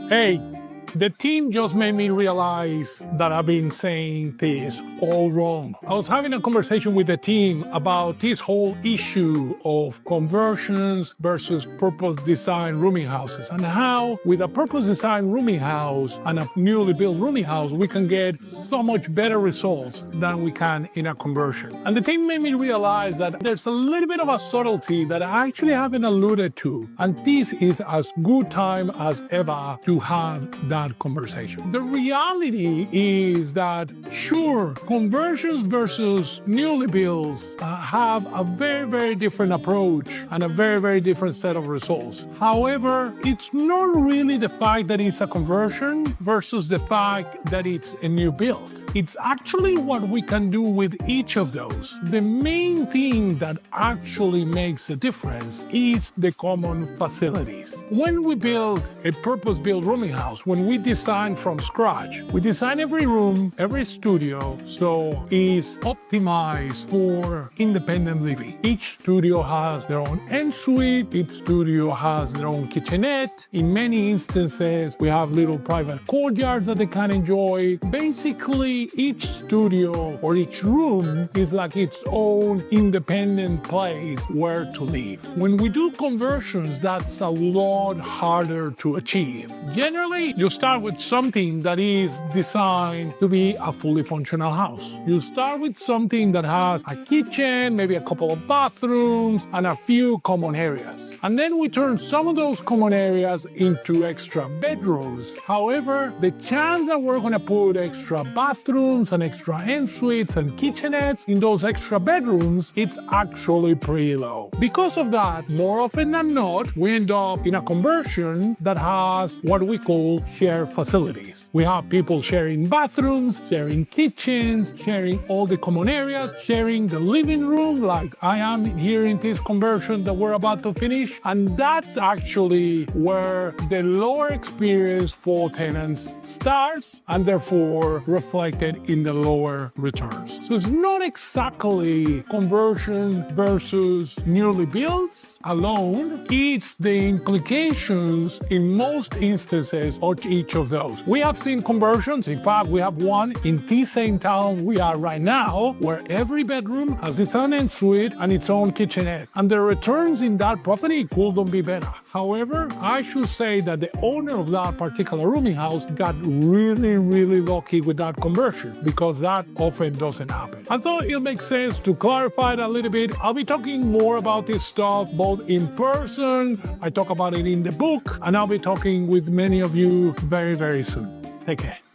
Hey, the team just made me realize that I've been saying this all wrong. I was having a conversation with the team about this whole issue of conversions versus purpose-designed rooming houses and how with a purpose-designed rooming house and a newly built rooming house, we can get so much better results than we can in a conversion. And the team made me realize that there's a little bit of a subtlety that I actually haven't alluded to. And this is as good time as ever to have that conversation. The reality is that, sure, conversions versus newly builds have a very, very different approach and a very, very different set of results. However, it's not really the fact that it's a conversion versus the fact that it's a new build. It's actually what we can do with each of those. The main thing that actually makes a difference is the common facilities. When we build a purpose-built rooming house, when we design from scratch, we design every room, every studio, so it's optimized for independent living. Each studio has their own ensuite, each studio has their own kitchenette. In many instances, we have little private courtyards that they can enjoy. Basically, each studio or each room is like its own independent place where to live. When we do conversions, that's a lot harder to achieve. Generally, you start with something that is designed to be a fully functional house. You start with something that has a kitchen, maybe a couple of bathrooms, and a few common areas. And then we turn some of those common areas into extra bedrooms. However, the chance that we're going to put extra bathrooms and extra en-suites and kitchenettes in those extra bedrooms, it's actually pretty low. Because of that, more often than not, we end up in a conversion that has what we call shared facilities. We have people sharing bathrooms, sharing kitchens, sharing all the common areas, sharing the living room like I am here in this conversion that we're about to finish. And that's actually where the lower experience for tenants starts and therefore reflected in the lower returns. So it's not exactly conversion versus newly builds alone. It's the implications in most instances of each of those. We have seen conversions. In fact, we have one in this same town we are right now, where every bedroom has its own ensuite and its own kitchenette. And the returns in that property couldn't be better. However, I should say that the owner of that particular rooming house got really, really lucky with that conversion, because that often doesn't happen. I thought it makes sense to clarify it a little bit. I'll be talking more about this stuff both in person, I talk about it in the book, and I'll be talking with many of you very, very soon. Take care.